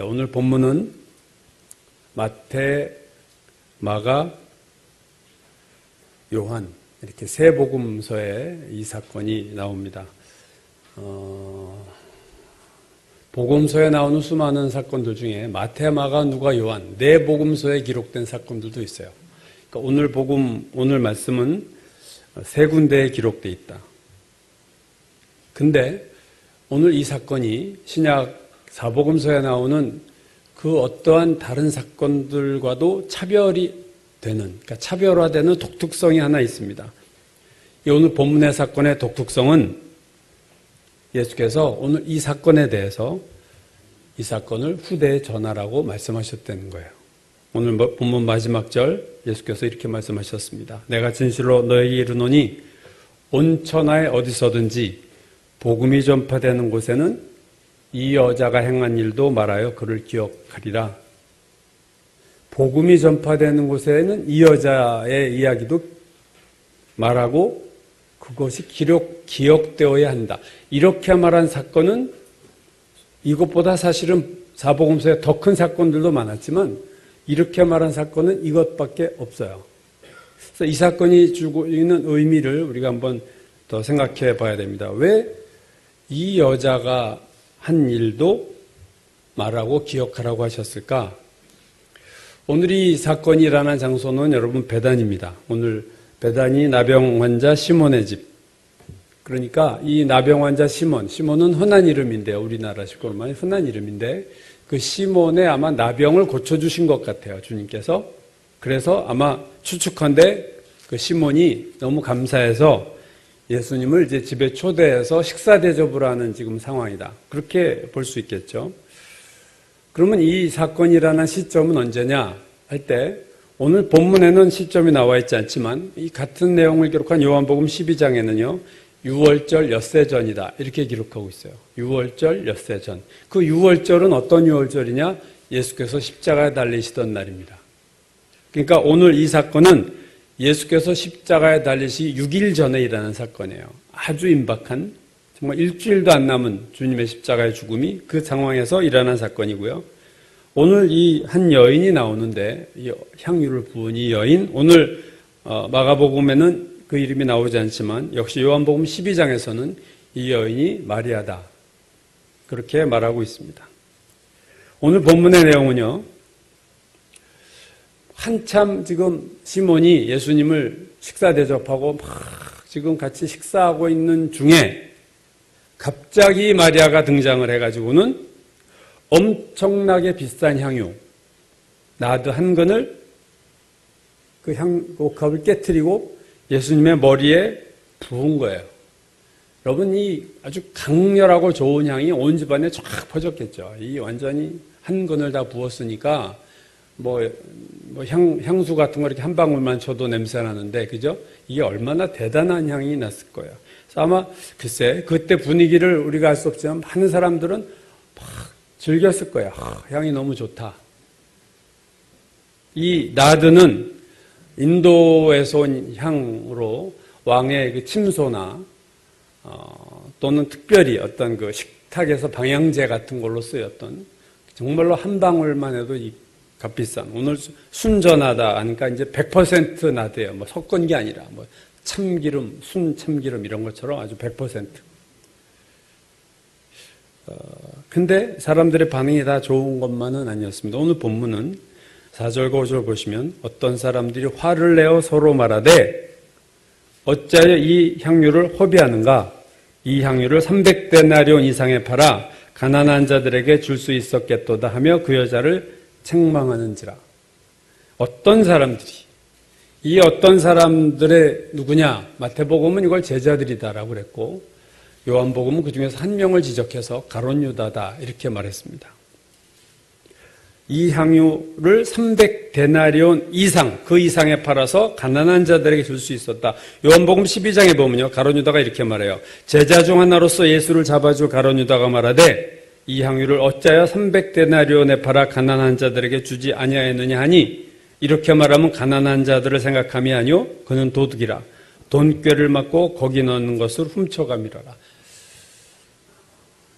오늘 본문은 마태, 마가, 요한 이렇게 세 복음서에 이 사건이 나옵니다. 복음서에 나오는 수많은 사건들 중에 마태, 마가, 누가, 요한 네 복음서에 기록된 사건들도 있어요. 그러니까 오늘 말씀은 세 군데에 기록되어 있다. 근데 오늘 이 사건이 신약 사복음서에 나오는 그 어떠한 다른 사건들과도 차별이 되는, 그러니까 차별화되는 독특성이 하나 있습니다. 이 오늘 본문의 사건의 독특성은 예수께서 오늘 이 사건에 대해서 이 사건을 후대에 전하라고 말씀하셨다는 거예요. 오늘 본문 마지막 절 예수께서 이렇게 말씀하셨습니다. 내가 진실로 너에게 이르노니 온 천하에 어디서든지 복음이 전파되는 곳에는 이 여자가 행한 일도 말하여 그를 기억하리라. 복음이 전파되는 곳에는 이 여자의 이야기도 말하고 그것이 기억되어야 한다. 이렇게 말한 사건은 이것보다 사실은 사복음서에 더 큰 사건들도 많았지만 이렇게 말한 사건은 이것밖에 없어요. 그래서 이 사건이 주고 있는 의미를 우리가 한번 더 생각해 봐야 됩니다. 왜 이 여자가 한 일도 말하고 기억하라고 하셨을까? 오늘 이 사건이 일어난 장소는 여러분 베단입니다. 오늘 베단이 나병 환자 시몬의 집. 그러니까 이 나병 환자 시몬은 흔한 이름인데요. 우리나라 식구로만 흔한 이름인데 그 시몬의 아마 나병을 고쳐주신 것 같아요. 주님께서. 그래서 아마 추측한데 그 시몬이 너무 감사해서 예수님을 이제 집에 초대해서 식사 대접을 하는 지금 상황이다. 그렇게 볼 수 있겠죠. 그러면 이 사건이 일어난 시점은 언제냐 할 때 오늘 본문에는 시점이 나와 있지 않지만 이 같은 내용을 기록한 요한복음 12장에는요. 6월절 엿새 전이다. 이렇게 기록하고 있어요. 6월절 엿새 전. 그 6월절은 어떤 6월절이냐? 예수께서 십자가에 달리시던 날입니다. 그러니까 오늘 이 사건은 예수께서 십자가에 달리시 6일 전에 일어난 사건이에요. 아주 임박한 정말 일주일도 안 남은 주님의 십자가의 죽음이 그 상황에서 일어난 사건이고요. 오늘 이 한 여인이 나오는데 이 향유를 부은 이 여인 오늘 마가복음에는 그 이름이 나오지 않지만 역시 요한복음 12장에서는 이 여인이 마리아다. 그렇게 말하고 있습니다. 오늘 본문의 내용은요. 한참 지금 시몬이 예수님을 식사 대접하고 막 지금 같이 식사하고 있는 중에 갑자기 마리아가 등장을 해가지고는 엄청나게 비싼 향유, 나드 한 근을 그 컵을 깨트리고 예수님의 머리에 부은 거예요. 여러분, 이 아주 강렬하고 좋은 향이 온 집안에 쫙 퍼졌겠죠. 이 완전히 한 근을 다 부었으니까 향수 같은 거 이렇게 한 방울만 쳐도 냄새 나는데, 그죠? 이게 얼마나 대단한 향이 났을 거예요. 그래서 아마, 글쎄, 그때 분위기를 우리가 알 수 없지만 많은 사람들은 막 즐겼을 거예요. 향이 너무 좋다. 이 나드는 인도에서 온 향으로 왕의 그 침소나, 또는 특별히 어떤 그 식탁에서 방향제 같은 걸로 쓰였던 정말로 한 방울만 해도 이 값비싼, 오늘 순전하다 하니까 이제 100% 나드예요. 섞은 게 아니라, 참기름, 순참기름 이런 것처럼 아주 100%. 근데 사람들의 반응이 다 좋은 것만은 아니었습니다. 오늘 본문은 4절과 5절 보시면 어떤 사람들이 화를 내어 서로 말하되 어찌하여 이 향유를 허비하는가? 이 향유를 300데나리온 이상에 팔아 가난한 자들에게 줄 수 있었겠도다 하며 그 여자를 책망하는지라. 어떤 사람들이, 이 어떤 사람들의 누구냐? 마태복음은 이걸 제자들이다라고 그랬고 요한복음은 그중에서 한 명을 지적해서 가룟 유다다 이렇게 말했습니다. 이 향유를 300데나리온 이상, 그 이상에 팔아서 가난한 자들에게 줄 수 있었다. 요한복음 12장에 보면요, 가룟 유다가 이렇게 말해요. 제자 중 하나로서 예수를 잡아줄 가룟 유다가 말하되 이 향유를 어찌하여 300데나리온에 팔아 가난한 자들에게 주지 아니하였느냐 하니 이렇게 말하면 가난한 자들을 생각함이 아니요 그는 도둑이라 돈꾀를 맞고 거기 넣는 것을 훔쳐감이라라.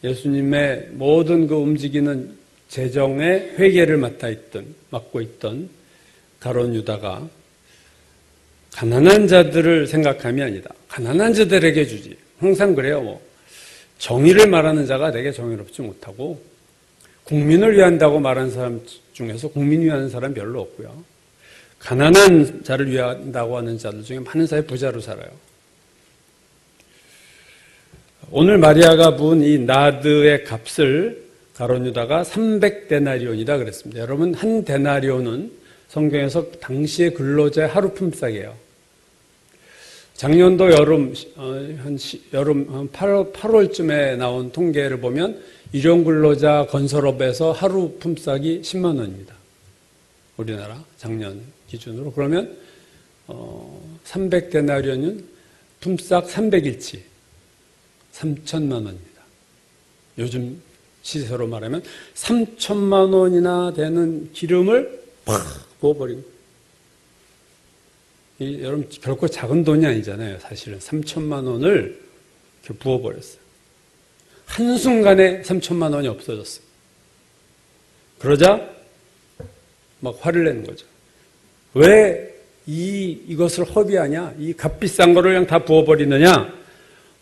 예수님의 모든 그 움직이는 재정의 회계를 맡고 있던 가룟 유다가 가난한 자들을 생각함이 아니다. 가난한 자들에게 주지. 항상 그래요. 정의를 말하는 자가 내게 정의롭지 못하고 국민을 위한다고 말하는 사람 중에서 국민을 위하는 사람 별로 없고요. 가난한 자를 위한다고 하는 자들 중에 많은 사람이 부자로 살아요. 오늘 마리아가 부은 이 나드의 값을 가룟 유다가 300데나리온이다 그랬습니다. 여러분, 한 데나리온은 성경에서 당시의 근로자의 하루 품삯이에요. 작년도 여름 8월쯤에 나온 통계를 보면 일용 근로자 건설업에서 하루 품삯이 10만 원입니다. 우리나라 작년 기준으로. 그러면 300데나리온은 품삯 300일치 3천만 원입니다. 요즘 시세로 말하면 3천만 원이나 되는 기름을 팍 부어버리고, 여러분 결코 작은 돈이 아니잖아요. 사실은 3천만 원을 이렇게 부어버렸어요. 한순간에 3천만 원이 없어졌어요. 그러자 막 화를 내는 거죠. 왜 이것을 허비하냐? 이 값비싼 거를 그냥 다 부어버리느냐?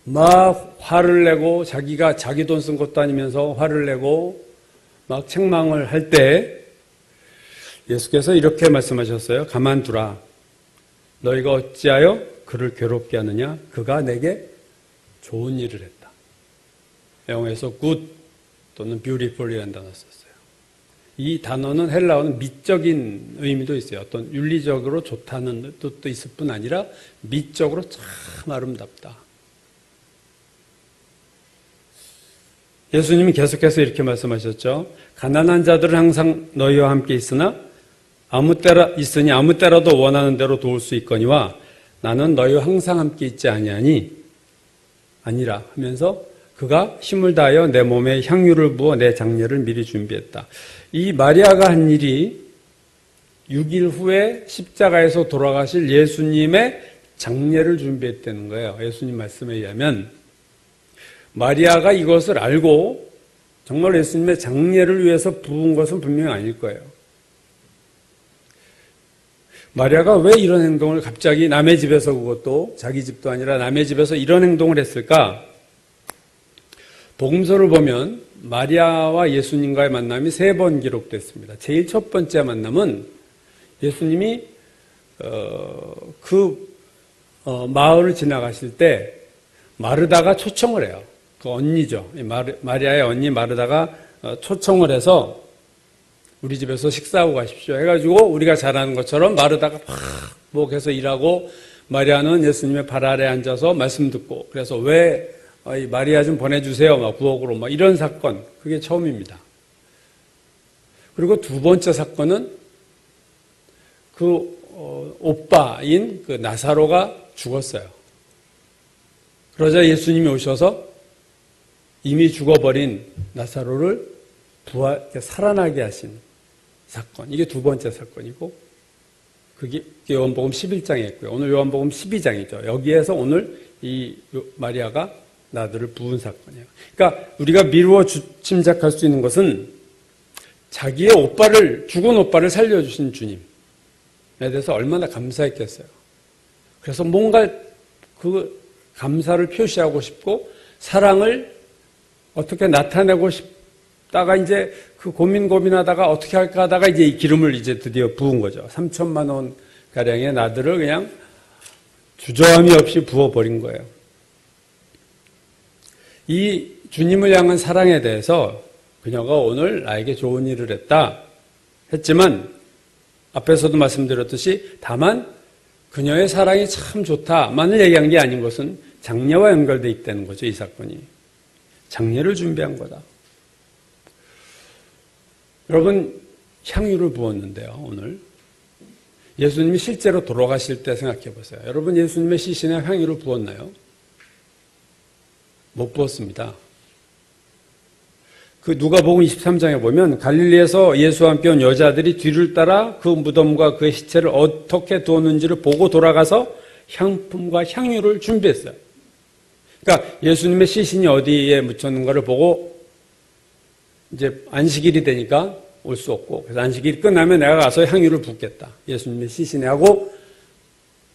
막 화를 내고, 자기가 자기 돈 쓴 것도 아니면서 화를 내고 막 책망을 할 때 예수께서 이렇게 말씀하셨어요. 가만두라. 너희가 어찌하여 그를 괴롭게 하느냐? 그가 내게 좋은 일을 했다. 영어에서 good 또는 beautiful이라는 단어 썼어요. 이 단어는 헬라어는 미적인 의미도 있어요. 어떤 윤리적으로 좋다는 뜻도 있을 뿐 아니라 미적으로 참 아름답다. 예수님이 계속해서 이렇게 말씀하셨죠. 가난한 자들은 항상 너희와 함께 있으니 아무 때라도 원하는 대로 도울 수 있거니와 나는 너희와 항상 함께 있지 아니라 하면서 그가 힘을 다하여 내 몸에 향유를 부어 내 장례를 미리 준비했다. 이 마리아가 한 일이 6일 후에 십자가에서 돌아가실 예수님의 장례를 준비했다는 거예요. 예수님 말씀에 의하면 마리아가 이것을 알고 정말 예수님의 장례를 위해서 부은 것은 분명히 아닐 거예요. 마리아가 왜 이런 행동을 갑자기 남의 집에서, 그것도 자기 집도 아니라 남의 집에서 이런 행동을 했을까? 복음서를 보면 마리아와 예수님과의 만남이 3번 기록됐습니다. 제일 첫 번째 만남은 예수님이 마을을 지나가실 때 마르다가 초청을 해요. 그 언니죠. 마리아의 언니 마르다가 초청을 해서 우리 집에서 식사하고 가십시오 해가지고 우리가 잘 아는 것처럼 마르다가 막 목에서 일하고 마리아는 예수님의 발 아래 앉아서 말씀 듣고, 그래서 왜 마리아 좀 보내주세요 막 부엌으로 막 이런 사건, 그게 처음입니다. 그리고 두 번째 사건은 오빠인 그 나사로가 죽었어요. 그러자 예수님이 오셔서 이미 죽어버린 나사로를 살아나게 하신 사건. 이게 두 번째 사건이고, 그게 요한복음 11장에 있고요. 오늘 요한복음 12장이죠. 여기에서 오늘 이 마리아가 나들을 부은 사건이에요. 그러니까 우리가 미루어 짐작할 수 있는 것은 자기의 죽은 오빠를 살려주신 주님에 대해서 얼마나 감사했겠어요. 그래서 뭔가 그 감사를 표시하고 싶고 사랑을 어떻게 나타내고 싶다가 이제 그 고민하다가 어떻게 할까 하다가 이제 이 기름을 이제 드디어 부은 거죠. 3천만 원 가량의 나들을 그냥 주저함이 없이 부어버린 거예요. 이 주님을 향한 사랑에 대해서 그녀가 오늘 나에게 좋은 일을 했지만 앞에서도 말씀드렸듯이 다만 그녀의 사랑이 참 좋다만을 얘기한 게 아닌 것은 장례와 연결되어 있다는 거죠. 이 사건이. 장례를 준비한 거다. 여러분, 향유를 부었는데요. 오늘 예수님이 실제로 돌아가실 때 생각해 보세요. 여러분, 예수님의 시신에 향유를 부었나요? 못 부었습니다. 그 누가복음 23장에 보면 갈릴리에서 예수와 함께 온 여자들이 뒤를 따라 그 무덤과 그의 시체를 어떻게 두었는지를 보고 돌아가서 향품과 향유를 준비했어요. 그러니까 예수님의 시신이 어디에 묻혔는가를 보고 이제 안식일이 되니까 올 수 없고, 그래서 안식일이 끝나면 내가 가서 향유를 붓겠다. 예수님의 시신에 하고,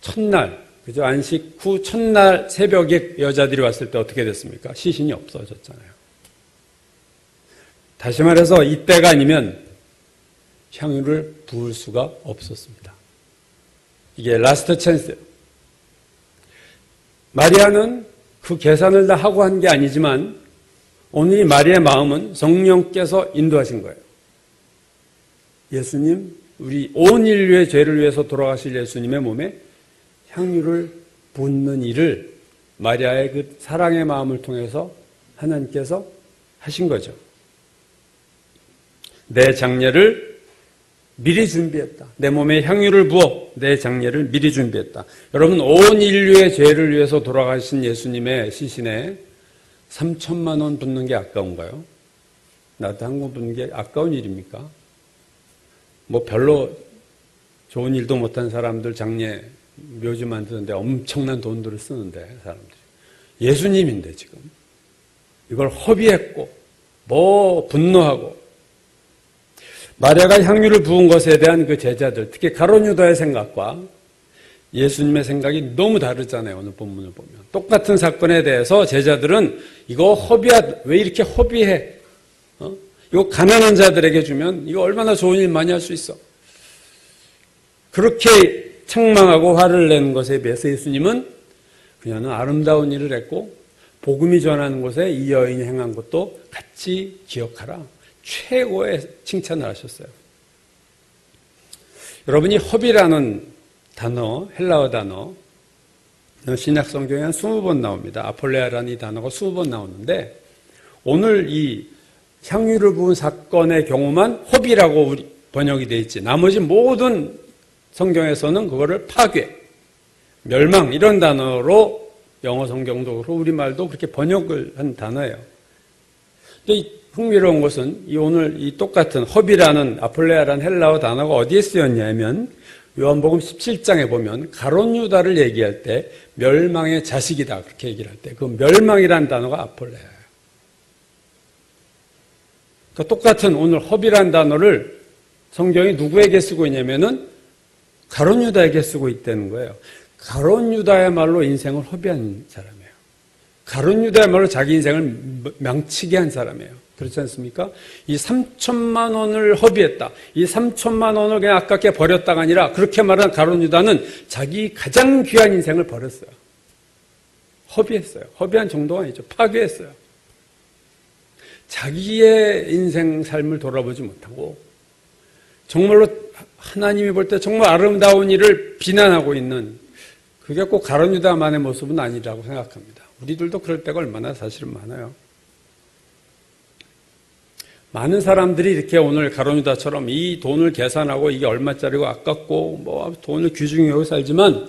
첫날, 그죠? 안식 후 첫날 새벽에 여자들이 왔을 때 어떻게 됐습니까? 시신이 없어졌잖아요. 다시 말해서 이때가 아니면 향유를 부을 수가 없었습니다. 이게 라스트 찬스예요. 마리아는 그 계산을 다 하고 한 게 아니지만 오늘 이 마리아의 마음은 성령께서 인도하신 거예요. 예수님, 우리 온 인류의 죄를 위해서 돌아가실 예수님의 몸에 향유를 붓는 일을 마리아의 그 사랑의 마음을 통해서 하나님께서 하신 거죠. 내 장례를 미리 준비했다. 내 몸에 향유를 부어 내 장례를 미리 준비했다. 여러분, 온 인류의 죄를 위해서 돌아가신 예수님의 시신에 3천만 원 붓는 게 아까운가요? 나도 한 번 붓는 게 아까운 일입니까? 뭐 별로 좋은 일도 못한 사람들 장례 묘지 만드는데 엄청난 돈들을 쓰는데 사람들이. 예수님인데 지금 이걸 허비했고 뭐 분노하고. 마리아가 향유를 부은 것에 대한 그 제자들, 특히 가룟 유다의 생각과 예수님의 생각이 너무 다르잖아요. 오늘 본문을 보면. 똑같은 사건에 대해서 제자들은 이거 왜 이렇게 허비해? 이거 가난한 자들에게 주면 이거 얼마나 좋은 일 많이 할 수 있어. 그렇게 책망하고 화를 내는 것에 비해서 예수님은 그녀는 아름다운 일을 했고 복음이 전하는 곳에 이 여인이 행한 것도 같이 기억하라. 최고의 칭찬을 하셨어요. 여러분이 허비라는 단어, 헬라어 단어, 신약 성경에 한 20번 나옵니다. 아폴레아라는 이 단어가 20번 나오는데 오늘 이 향유를 부은 사건의 경우만 허비라고 번역이 되어 있지. 나머지 모든 성경에서는 그거를 파괴, 멸망 이런 단어로 영어 성경도 그렇고 우리말도 그렇게 번역을 한 단어예요. 근데 흥미로운 것은 오늘 이 똑같은 허비라는 아폴레아라는 헬라어 단어가 어디에 쓰였냐면 요한복음 17장에 보면 가룟 유다를 얘기할 때 멸망의 자식이다 그렇게 얘기를 할 때 그 멸망이라는 단어가 아폴레아예요. 그러니까 똑같은 오늘 허비라는 단어를 성경이 누구에게 쓰고 있냐면은 가룟 유다에게 쓰고 있다는 거예요. 가룟 유다야말로 인생을 허비한 사람이에요. 가룟 유다야말로 자기 인생을 망치게 한 사람이에요. 그렇지 않습니까? 이 3천만 원을 허비했다. 이 3천만 원을 그냥 아깝게 버렸다가 아니라 그렇게 말한 가룟 유다는 자기 가장 귀한 인생을 버렸어요. 허비했어요. 허비한 정도가 아니죠. 파괴했어요. 자기의 인생 삶을 돌아보지 못하고 정말로 하나님이 볼 때 정말 아름다운 일을 비난하고 있는 그게 꼭 가룟 유다만의 모습은 아니라고 생각합니다. 우리들도 그럴 때가 얼마나 사실은 많아요. 많은 사람들이 이렇게 오늘 가룟 유다처럼 이 돈을 계산하고 이게 얼마짜리고 아깝고 뭐 돈을 귀중히 살지만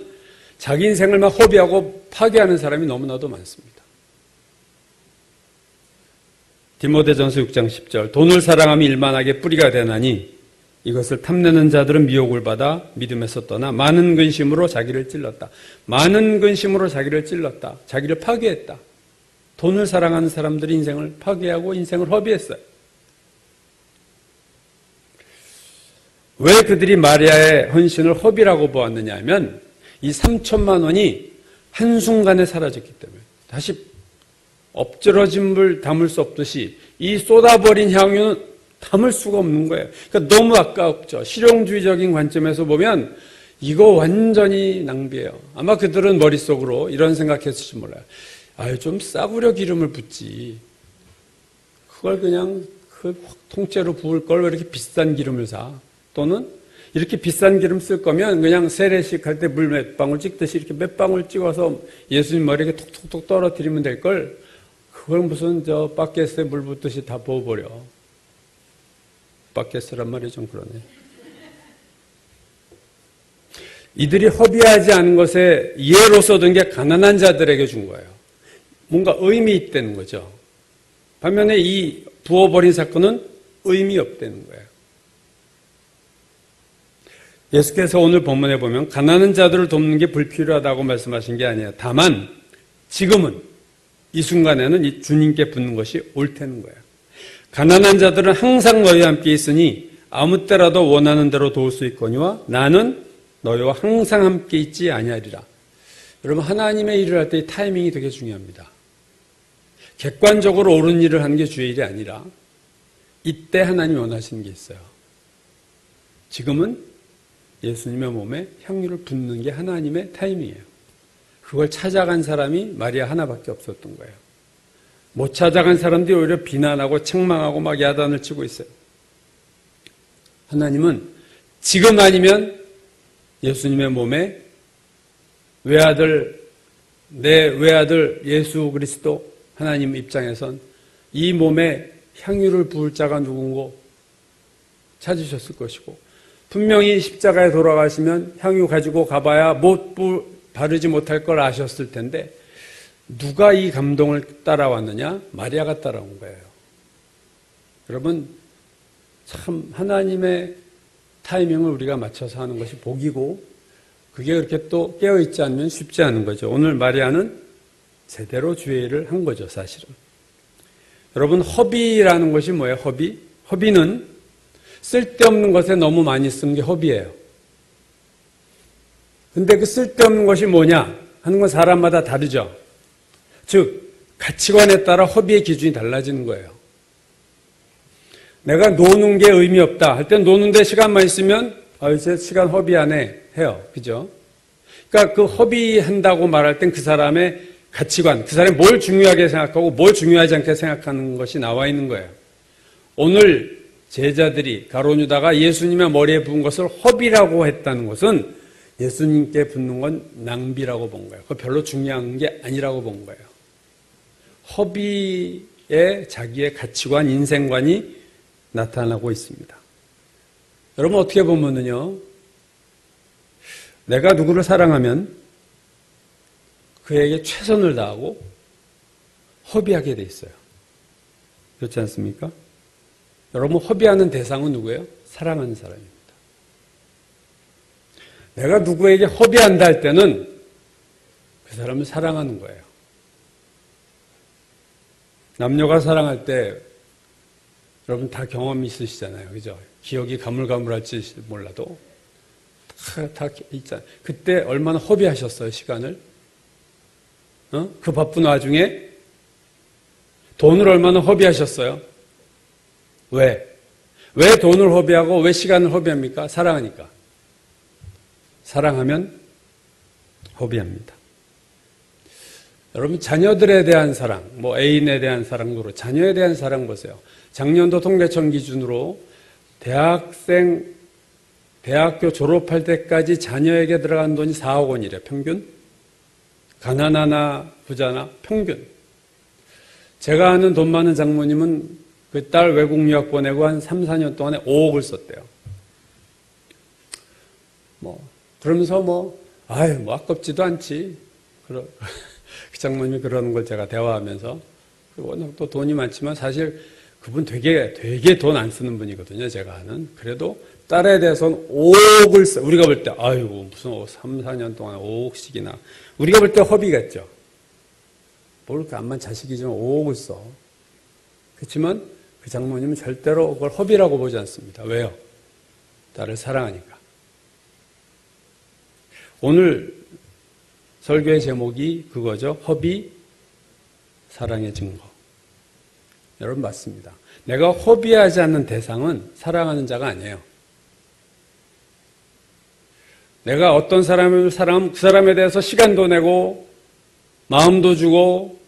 자기 인생을 막 허비하고 파괴하는 사람이 너무나도 많습니다. 디모데전서 6장 10절 돈을 사랑하며 일만하게 뿌리가 되나니 이것을 탐내는 자들은 미혹을 받아 믿음에서 떠나 많은 근심으로 자기를 찔렀다. 많은 근심으로 자기를 찔렀다. 자기를 파괴했다. 돈을 사랑하는 사람들이 인생을 파괴하고 인생을 허비했어요. 왜 그들이 마리아의 헌신을 허비라고 보았느냐 하면 이 3천만 원이 한순간에 사라졌기 때문에 다시 엎질러진 물 담을 수 없듯이 이 쏟아버린 향유는 담을 수가 없는 거예요. 그러니까 너무 아깝죠. 실용주의적인 관점에서 보면 이거 완전히 낭비예요. 아마 그들은 머릿속으로 이런 생각했을지 몰라요. 아유, 좀 싸구려 기름을 붓지. 그걸 그냥 그 통째로 부을 걸 왜 이렇게 비싼 기름을 사? 또는 이렇게 비싼 기름 쓸 거면 그냥 세례식 할 때 물 몇 방울 찍듯이 이렇게 몇 방울 찍어서 예수님 머리에 톡톡톡 떨어뜨리면 될 걸 그걸 무슨 바켓에 물 붓듯이 다 부어버려. 바켓이란 말이 좀 그러네. 이들이 허비하지 않은 것에 예로서 든 게 가난한 자들에게 준 거예요. 뭔가 의미 있다는 거죠. 반면에 이 부어버린 사건은 의미 없다는 거예요. 예수께서 오늘 본문에 보면 가난한 자들을 돕는 게 불필요하다고 말씀하신 게 아니에요. 다만 지금은 이 순간에는 이 주님께 붓는 것이 옳다는 거예요. 가난한 자들은 항상 너희와 함께 있으니 아무 때라도 원하는 대로 도울 수 있거니와 나는 너희와 항상 함께 있지 아니하리라. 여러분, 하나님의 일을 할 때 이 타이밍이 되게 중요합니다. 객관적으로 옳은 일을 하는 게 주의 일이 아니라 이때 하나님이 원하시는 게 있어요. 지금은 예수님의 몸에 향유를 붓는 게 하나님의 타이밍이에요. 그걸 찾아간 사람이 마리아 하나밖에 없었던 거예요. 못 찾아간 사람들이 오히려 비난하고 책망하고 막 야단을 치고 있어요. 하나님은 지금 아니면 예수님의 몸에 내 외아들 예수 그리스도 하나님 입장에선 이 몸에 향유를 부을 자가 누군고 찾으셨을 것이고, 분명히 십자가에 돌아가시면 향유 가지고 가봐야 바르지 못할 걸 아셨을 텐데 누가 이 감동을 따라왔느냐? 마리아가 따라온 거예요. 여러분, 참 하나님의 타이밍을 우리가 맞춰서 하는 것이 복이고, 그게 그렇게 또 깨어있지 않으면 쉽지 않은 거죠. 오늘 마리아는 제대로 주의 일을 한 거죠, 사실은. 여러분, 허비라는 것이 뭐예요? 허비는 쓸데없는 것에 너무 많이 쓰는 게 허비예요. 근데 그 쓸데없는 것이 뭐냐 하는 건 사람마다 다르죠. 즉, 가치관에 따라 허비의 기준이 달라지는 거예요. 내가 노는 게 의미 없다 할 때 노는데 시간만 있으면 이제 시간 허비하네 해요. 그죠? 그러니까 그 허비한다고 말할 땐 그 사람의 가치관, 그 사람이 뭘 중요하게 생각하고 뭘 중요하지 않게 생각하는 것이 나와 있는 거예요. 오늘 제자들이 가룟 유다가 예수님의 머리에 부은 것을 허비라고 했다는 것은 예수님께 붓는 건 낭비라고 본 거예요. 그거 별로 중요한 게 아니라고 본 거예요. 허비에 자기의 가치관, 인생관이 나타나고 있습니다. 여러분, 어떻게 보면은요, 내가 누구를 사랑하면 그에게 최선을 다하고 허비하게 돼 있어요. 그렇지 않습니까? 여러분, 허비하는 대상은 누구예요? 사랑하는 사람입니다. 내가 누구에게 허비한다 할 때는 그 사람을 사랑하는 거예요. 남녀가 사랑할 때 여러분 다 경험이 있으시잖아요. 그죠? 기억이 가물가물할지 몰라도 다 있잖아요. 그때 얼마나 허비하셨어요, 시간을? 그 바쁜 와중에 돈을 얼마나 허비하셨어요? 왜 돈을 허비하고 왜 시간을 허비합니까? 사랑하니까. 사랑하면 허비합니다. 여러분, 자녀들에 대한 사랑, 애인에 대한 사랑으로 자녀에 대한 사랑 보세요. 작년도 통계청 기준으로 대학교 졸업할 때까지 자녀에게 들어간 돈이 4억 원이래, 평균. 가난하나 부자나 평균. 제가 아는 돈 많은 장모님은 그 딸 외국 유학 보내고 한 3, 4년 동안에 5억을 썼대요. 그러면서 아깝지도 않지. 그 장모님이 그러는 걸 제가 대화하면서, 그리고 또 돈이 많지만 사실 그분 되게 돈 안 쓰는 분이거든요, 제가 아는. 그래도 딸에 대해서는 5억을 써. 우리가 볼 때, 무슨 3, 4년 동안 5억씩이나. 우리가 볼 때 허비겠죠. 모를까, 암만 자식이지만 5억을 써. 그렇지만 그 장모님은 절대로 그걸 허비라고 보지 않습니다. 왜요? 딸을 사랑하니까. 오늘 설교의 제목이 그거죠. 허비, 사랑의 증거. 여러분, 맞습니다. 내가 허비하지 않는 대상은 사랑하는 자가 아니에요. 내가 어떤 사람을 사랑하면 그 사람에 대해서 시간도 내고 마음도 주고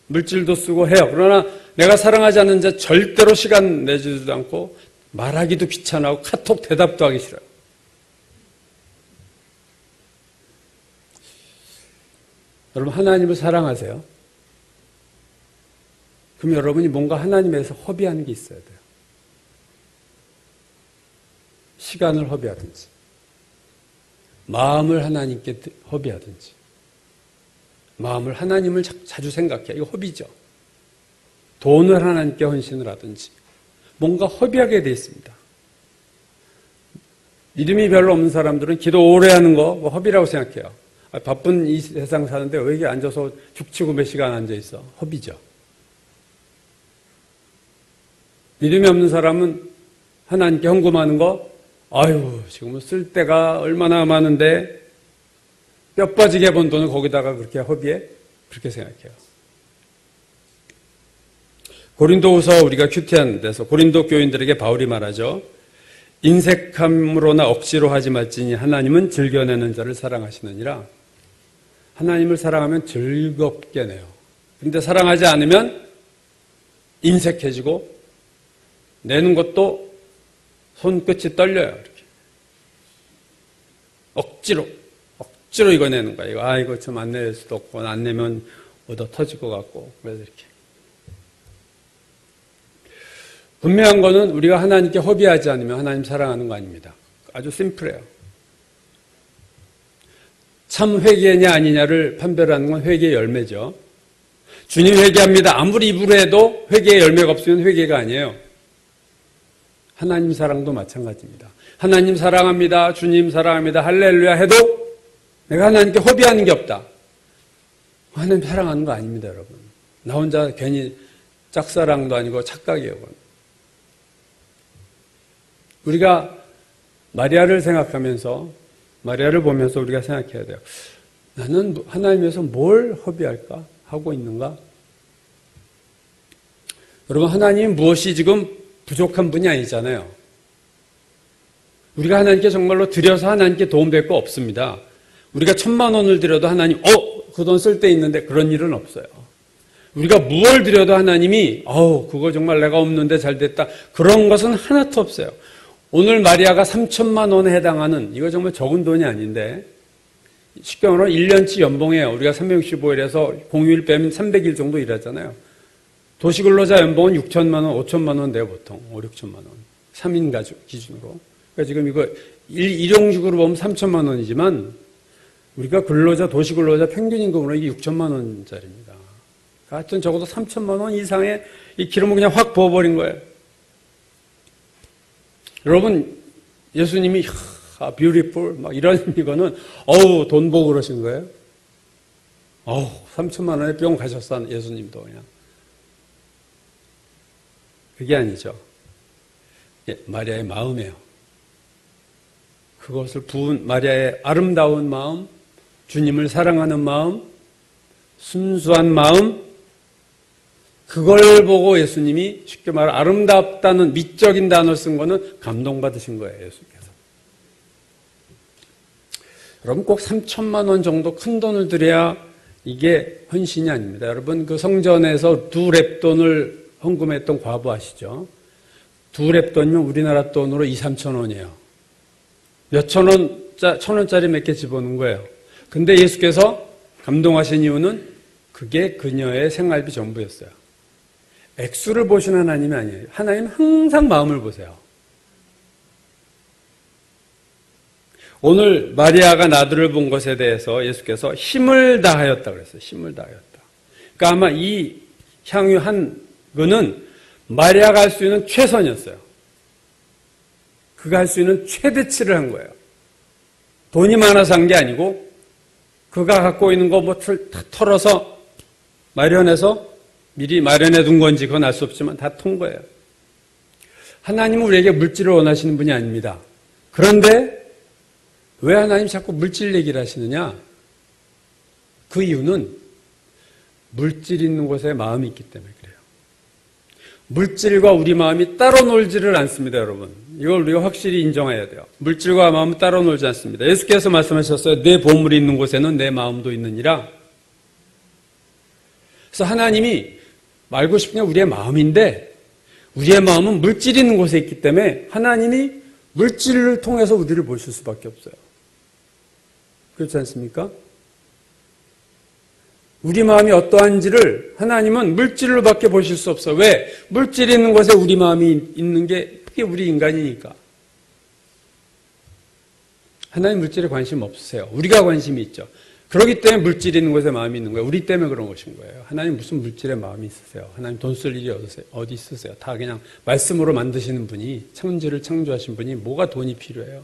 물질도 쓰고 해요. 그러나 내가 사랑하지 않는 자 절대로 시간 내지도 않고 말하기도 귀찮아하고 카톡 대답도 하기 싫어요. 여러분, 하나님을 사랑하세요? 그럼 여러분이 뭔가 하나님에 대해서 허비하는 게 있어야 돼요. 시간을 허비하든지, 마음을 하나님께 허비하든지, 마음을 하나님을 자주 생각해. 이거 허비죠. 돈을 하나님께 헌신을 하든지, 뭔가 허비하게 돼 있습니다. 믿음이 별로 없는 사람들은 기도 오래 하는 거 허비라고 생각해요. 바쁜 이 세상 사는데 왜 이렇게 앉아서 죽치고 몇 시간 앉아 있어? 허비죠. 믿음이 없는 사람은 하나님께 헌금하는 거, 아유, 지금은 쓸 데가 얼마나 많은데 뼈 빠지게 번 돈을 거기다가 그렇게 허비해? 그렇게 생각해요. 고린도후서 우리가 큐티한 데서 고린도 교인들에게 바울이 말하죠. 인색함으로나 억지로 하지 말지니 하나님은 즐겨내는 자를 사랑하시느니라. 하나님을 사랑하면 즐겁게 내요. 그런데 사랑하지 않으면 인색해지고 내는 것도 손끝이 떨려요. 이렇게. 억지로 이거 내는 거야. 이거 좀 안 낼 수도 없고 안 내면 얻어 터질 것 같고 그래서 이렇게. 분명한 거는 우리가 하나님께 허비하지 않으면 하나님 사랑하는 거 아닙니다. 아주 심플해요. 참 회개냐 아니냐를 판별하는 건 회개의 열매죠. 주님 회개합니다. 아무리 입으로 해도 회개의 열매가 없으면 회개가 아니에요. 하나님 사랑도 마찬가지입니다. 하나님 사랑합니다. 주님 사랑합니다. 할렐루야 해도 내가 하나님께 허비하는 게 없다. 하나님 사랑하는 거 아닙니다, 여러분. 나 혼자 괜히 짝사랑도 아니고 착각이에요. 우리가 마리아를 생각하면서 마리아를 보면서 우리가 생각해야 돼요. 나는 하나님에서 뭘 허비할까? 하고 있는가? 여러분, 하나님은 무엇이 지금 부족한 분이 아니잖아요. 우리가 하나님께 정말로 드려서 하나님께 도움 될 거 없습니다. 우리가 1,000만 원을 드려도 하나님, 그 돈 쓸 데 있는데 그런 일은 없어요. 우리가 무엇을 드려도 하나님이, 그거 정말 내가 없는데 잘 됐다. 그런 것은 하나도 없어요. 오늘 마리아가 3,000만 원에 해당하는, 이거 정말 적은 돈이 아닌데, 쉽게 말하면 1년치 연봉이에요. 우리가 365일에서 공휴일 빼면 300일 정도 일하잖아요. 도시근로자 연봉은 6천만 원, 5천만 원 돼요, 보통. 5, 6천만 원. 3인 가족 기준으로. 그러니까 지금 이거 일용직으로 보면 3천만 원이지만, 우리가 도시근로자 평균 임금으로 이게 6천만 원짜리입니다. 하여튼 적어도 3천만 원 이상의 이 기름을 그냥 확 부어버린 거예요. 여러분, 예수님이, beautiful, 막 이런 이거는, 돈 보고 그러신 거예요? 3천만 원에 뿅 가셨어, 예수님도 그냥. 그게 아니죠. 마리아의 마음이에요. 그것을 부은 마리아의 아름다운 마음, 주님을 사랑하는 마음, 순수한 마음, 그걸 보고 예수님이 쉽게 말해 아름답다는 미적인 단어를 쓴 거는 감동받으신 거예요, 예수님께서. 여러분 꼭 3천만 원 정도 큰 돈을 드려야 이게 헌신이 아닙니다. 여러분 그 성전에서 2렙돈을 헌금했던 과부 아시죠? 2렙돈이면 우리나라 돈으로 2, 3천 원이에요. 몇천 원, 1,000원짜리 몇 개 집어넣은 거예요. 근데 예수께서 감동하신 이유는 그게 그녀의 생활비 전부였어요. 액수를 보시는 하나님이 아니에요. 하나님은 항상 마음을 보세요. 오늘 마리아가 나들을 본 것에 대해서 예수께서 힘을 다하였다 그랬어요. 힘을 다하였다. 그러니까 아마 이 향유 한 그는 마리아가 할 수 있는 최선이었어요. 그가 할 수 있는 최대치를 한 거예요. 돈이 많아서 한 게 아니고 그가 갖고 있는 거 다 털어서 마련해서 미리 마련해 둔 건지 그건 알 수 없지만 다 통 거예요. 하나님은 우리에게 물질을 원하시는 분이 아닙니다. 그런데 왜 하나님이 자꾸 물질 얘기를 하시느냐? 그 이유는 물질 있는 곳에 마음이 있기 때문에 그래요. 물질과 우리 마음이 따로 놀지를 않습니다, 여러분. 이걸 우리가 확실히 인정해야 돼요. 물질과 마음은 따로 놀지 않습니다. 예수께서 말씀하셨어요. 내 보물이 있는 곳에는 내 마음도 있느니라. 그래서 하나님이 말고 싶은 게 우리의 마음인데 우리의 마음은 물질이 있는 곳에 있기 때문에 하나님이 물질을 통해서 우리를 보실 수밖에 없어요. 그렇지 않습니까? 우리 마음이 어떠한지를 하나님은 물질로밖에 보실 수 없어요. 왜? 물질이 있는 곳에 우리 마음이 있는 게 그게 우리 인간이니까. 하나님 물질에 관심 없으세요. 우리가 관심이 있죠. 그렇기 때문에 물질이 있는 곳에 마음이 있는 거예요. 우리 때문에 그런 것인 거예요. 하나님 무슨 물질에 마음이 있으세요? 하나님 돈 쓸 일이 어디 있으세요? 다 그냥 말씀으로 만드시는 분이, 천지를 창조하신 분이 뭐가 돈이 필요해요?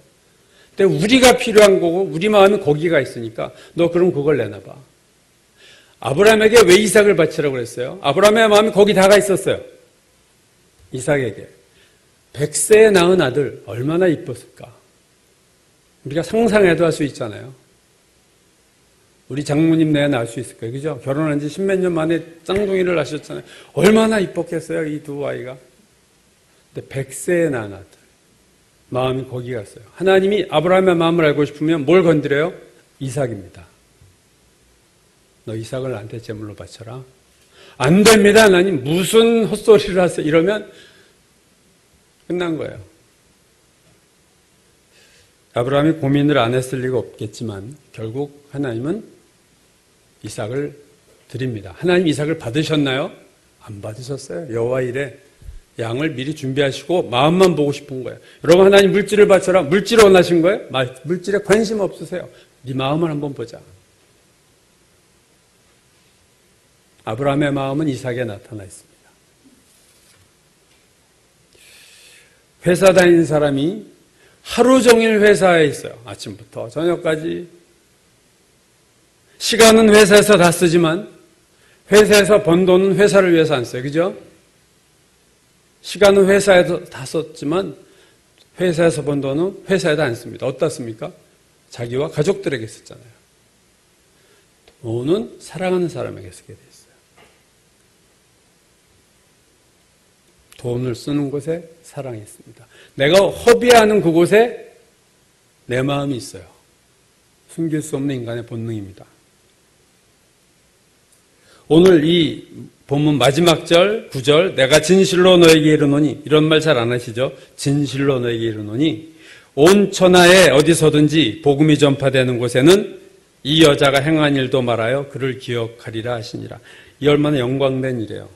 근데 우리가 필요한 거고 우리 마음이 거기가 있으니까 너 그럼 그걸 내놔봐. 아브라함에게 왜 이삭을 바치라고 그랬어요? 아브라함의 마음이 거기 다가 있었어요. 이삭에게 100세에 낳은 아들 얼마나 이뻤을까? 우리가 상상해도 할 수 있잖아요. 우리 장모님 내에 낳을 수 있을까요? 그죠? 결혼한 지 10몇 년 만에 쌍둥이를 낳으셨잖아요. 얼마나 이뻤겠어요, 이 두 아이가. 근데 100세에 낳은 아들. 마음이 거기 갔어요. 하나님이 아브라함의 마음을 알고 싶으면 뭘 건드려요? 이삭입니다. 너 이삭을 나한테 제물로 바쳐라. 안 됩니다, 하나님. 무슨 헛소리를 하세요? 이러면 끝난 거예요. 아브라함이 고민을 안 했을 리가 없겠지만 결국 하나님은 이삭을 드립니다. 하나님 이삭을 받으셨나요? 안 받으셨어요. 여호와 이래 양을 미리 준비하시고 마음만 보고 싶은 거예요. 여러분 하나님 물질을 바쳐라. 물질을 원하신 거예요? 물질에 관심 없으세요. 네 마음을 한번 보자. 아브라함의 마음은 이삭에 나타나 있습니다. 회사 다니는 사람이 하루 종일 회사에 있어요. 아침부터 저녁까지. 시간은 회사에서 다 쓰지만 회사에서 번 돈은 회사를 위해서 안 써요. 그죠? 시간은 회사에서 다 썼지만 회사에서 번 돈은 회사에다 안 씁니다. 어디다 씁니까? 자기와 가족들에게 쓰잖아요. 돈은 사랑하는 사람에게 쓰게 돼 있어요. 돈을 쓰는 곳에 사랑이 있습니다. 내가 허비하는 그곳에 내 마음이 있어요. 숨길 수 없는 인간의 본능입니다. 오늘 이 본문 마지막 절 9절 내가 진실로 너에게 이르노니 이런 말 잘 안 하시죠? 진실로 너에게 이르노니 온 천하에 어디서든지 복음이 전파되는 곳에는 이 여자가 행한 일도 말하여 그를 기억하리라 하시니라. 이 얼마나 영광된 일이에요.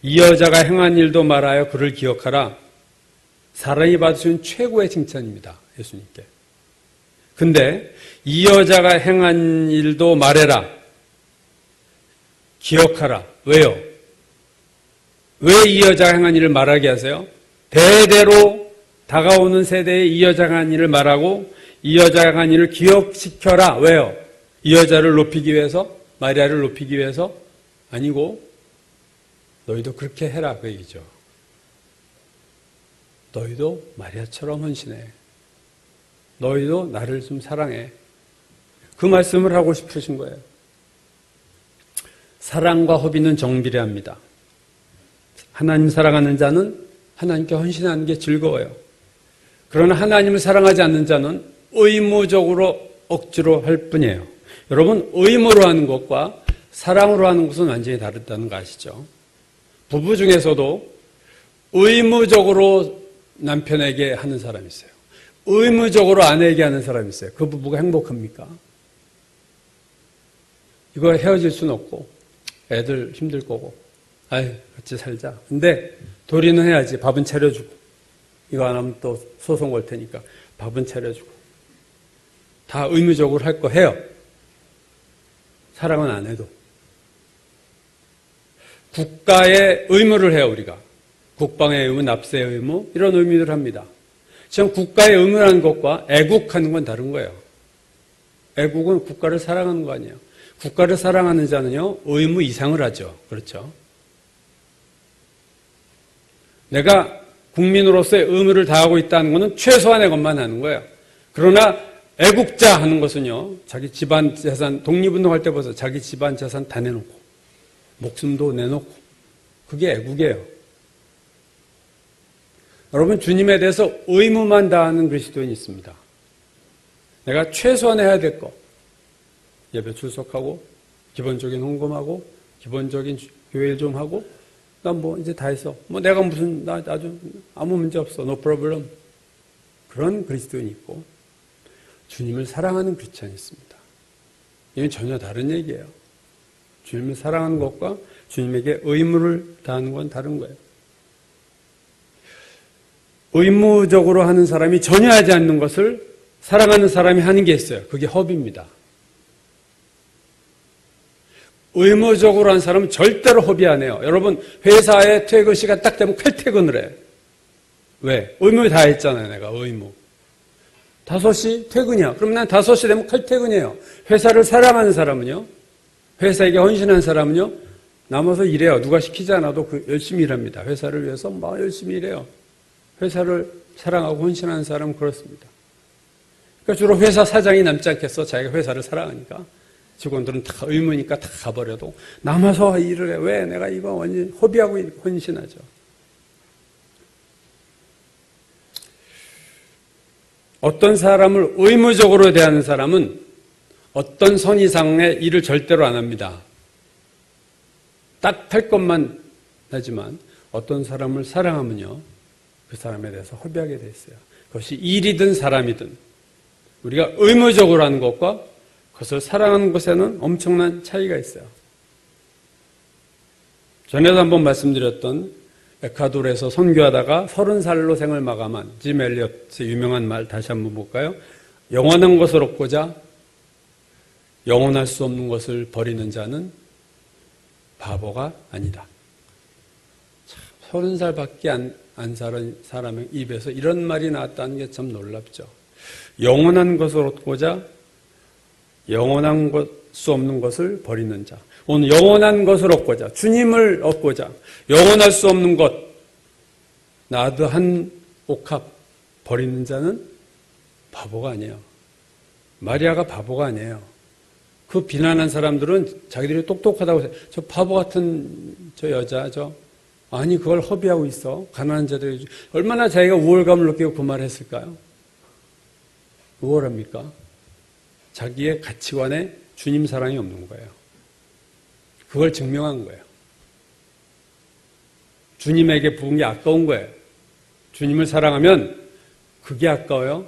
이 여자가 행한 일도 말하여 그를 기억하라. 사람이 받으신 최고의 칭찬입니다. 예수님께. 근데 이 여자가 행한 일도 말해라. 기억하라. 왜요? 왜 이 여자가 행한 일을 말하게 하세요? 대대로 다가오는 세대에 이 여자가 한 일을 말하고 이 여자가 한 일을 기억시켜라. 왜요? 이 여자를 높이기 위해서? 마리아를 높이기 위해서? 아니고 너희도 그렇게 해라 그 얘기죠. 너희도 마리아처럼 헌신해. 너희도 나를 좀 사랑해. 그 말씀을 하고 싶으신 거예요. 사랑과 허비는 정비례합니다. 하나님 사랑하는 자는 하나님께 헌신하는 게 즐거워요. 그러나 하나님을 사랑하지 않는 자는 의무적으로 억지로 할 뿐이에요. 여러분 의무로 하는 것과 사랑으로 하는 것은 완전히 다르다는 거 아시죠? 부부 중에서도 의무적으로 남편에게 하는 사람이 있어요. 의무적으로 아내에게 하는 사람이 있어요. 그 부부가 행복합니까? 이거 헤어질 수는 없고 애들 힘들 거고 아유 같이 살자. 근데 도리는 해야지. 밥은 차려주고 이거 안 하면 또 소송 걸 테니까 밥은 차려주고 다 의무적으로 할 거 해요. 사랑은 안 해도. 국가의 의무를 해요, 우리가. 국방의 의무, 납세의 의무, 이런 의무를 합니다. 지금 국가의 의무라는 것과 애국하는 건 다른 거예요. 애국은 국가를 사랑하는 거 아니에요. 국가를 사랑하는 자는요, 의무 이상을 하죠. 그렇죠? 내가 국민으로서의 의무를 다하고 있다는 것은 최소한의 것만 하는 거예요. 그러나 애국자 하는 것은요, 자기 집안 재산, 독립운동할 때 보세요. 자기 집안 재산 다 내놓고, 목숨도 내놓고, 그게 애국이에요. 여러분, 주님에 대해서 의무만 다하는 그리스도인이 있습니다. 내가 최소한 해야 될 거, 예배 출석하고, 기본적인 헌금하고, 기본적인 교회일 좀 하고, 난 뭐 이제 다 했어. 뭐 내가 무슨, 나 아주 아무 문제 없어. No problem. 그런 그리스도인이 있고, 주님을 사랑하는 크리스찬이 있습니다. 이건 전혀 다른 얘기예요. 주님을 사랑하는 것과 주님에게 의무를 다하는 건 다른 거예요. 의무적으로 하는 사람이 전혀 하지 않는 것을 사랑하는 사람이 하는 게 있어요. 그게 허비입니다. 의무적으로 하는 사람은 절대로 허비 안 해요. 여러분, 회사에 퇴근 시간 딱 되면 칼퇴근을 해. 왜? 의무 다 했잖아요, 내가 의무. 5시 퇴근이야. 그럼 난 5시 되면 칼퇴근이에요. 회사를 사랑하는 사람은요, 회사에게 헌신하는 사람은요, 남아서 일해요. 누가 시키지 않아도 열심히 일합니다. 회사를 위해서 막 열심히 일해요. 회사를 사랑하고 헌신하는 사람은 그렇습니다. 그러니까 주로 회사 사장이 남지 않겠어. 자기가 회사를 사랑하니까. 직원들은 다 의무니까 다 가버려도 남아서 일을 해. 왜? 내가 이거 완전 허비하고 헌신하죠. 어떤 사람을 의무적으로 대하는 사람은 어떤 선 이상의 일을 절대로 안 합니다. 딱 할 것만 하지만 어떤 사람을 사랑하면요, 그 사람에 대해서 허비하게 돼 있어요. 그것이 일이든 사람이든 우리가 의무적으로 하는 것과 그것을 사랑하는 것에는 엄청난 차이가 있어요. 전에도 한번 말씀드렸던 에콰도르에서 선교하다가 30살로 생을 마감한 짐 엘리엇의 유명한 말 다시 한번 볼까요? 영원한 것을 얻고자 영원할 수 없는 것을 버리는 자는 바보가 아니다. 30살밖에 안 살은 사람의 입에서 이런 말이 나왔다는 게 참 놀랍죠. 영원한 것을 얻고자 영원한 수 없는 것을 버리는 자. 오늘 영원한 것을 얻고자, 주님을 얻고자, 영원할 수 없는 것, 나도 한 옥합 버리는 자는 바보가 아니에요. 마리아가 바보가 아니에요. 그 비난한 사람들은 자기들이 똑똑하다고 해서 저 바보 같은 저 여자, 아니 그걸 허비하고 있어. 가난한 자들이 얼마나 자기가 우월감을 느끼고 그 말을 했을까요? 우월합니까? 자기의 가치관에 주님 사랑이 없는 거예요. 그걸 증명한 거예요. 주님에게 부은 게 아까운 거예요. 주님을 사랑하면 그게 아까워요?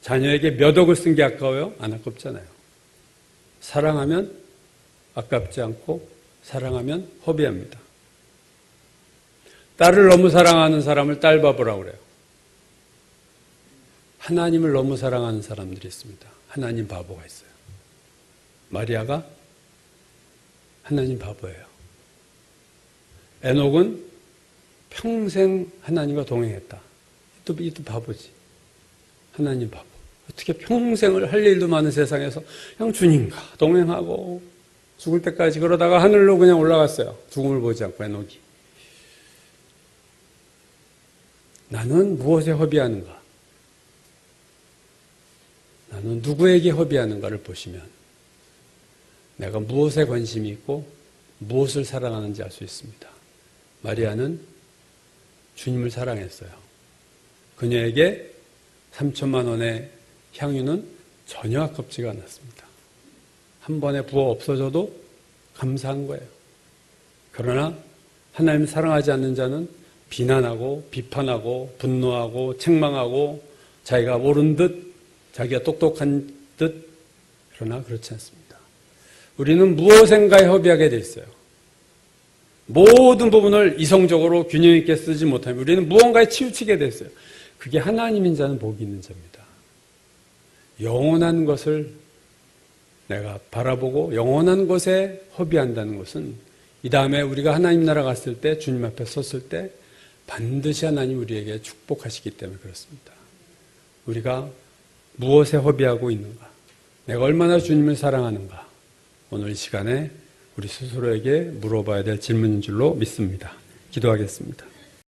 자녀에게 몇 억을 쓴 게 아까워요? 안 아깝잖아요. 사랑하면 아깝지 않고 사랑하면 허비합니다. 딸을 너무 사랑하는 사람을 딸 바보라고 그래요. 하나님을 너무 사랑하는 사람들이 있습니다. 하나님 바보가 있어요. 마리아가 하나님 바보예요. 에녹은 평생 하나님과 동행했다. 이도 바보지. 하나님 바보. 어떻게 평생을 할 일도 많은 세상에서 그냥 주님과 동행하고 죽을 때까지 그러다가 하늘로 그냥 올라갔어요. 죽음을 보지 않고 에녹이. 나는 무엇에 허비하는가? 나는 누구에게 허비하는가를 보시면 내가 무엇에 관심이 있고 무엇을 사랑하는지 알 수 있습니다. 마리아는 주님을 사랑했어요. 그녀에게 3천만 원의 향유는 전혀 아깝지가 않았습니다. 한 번에 부어 없어져도 감사한 거예요. 그러나 하나님을 사랑하지 않는 자는 비난하고 비판하고 분노하고 책망하고 자기가 옳은 듯 자기가 똑똑한 듯 그러나 그렇지 않습니다. 우리는 무엇인가에 허비하게 돼 있어요. 모든 부분을 이성적으로 균형 있게 쓰지 못하면 우리는 무언가에 치우치게 돼 있어요. 그게 하나님인 자는 복이 있는 자입니다. 영원한 것을 내가 바라보고 영원한 것에 허비한다는 것은 이 다음에 우리가 하나님 나라 갔을 때 주님 앞에 섰을 때 반드시 하나님 우리에게 축복하시기 때문에 그렇습니다. 우리가 무엇에 허비하고 있는가? 내가 얼마나 주님을 사랑하는가? 오늘 이 시간에 우리 스스로에게 물어봐야 될 질문인 줄로 믿습니다. 기도하겠습니다.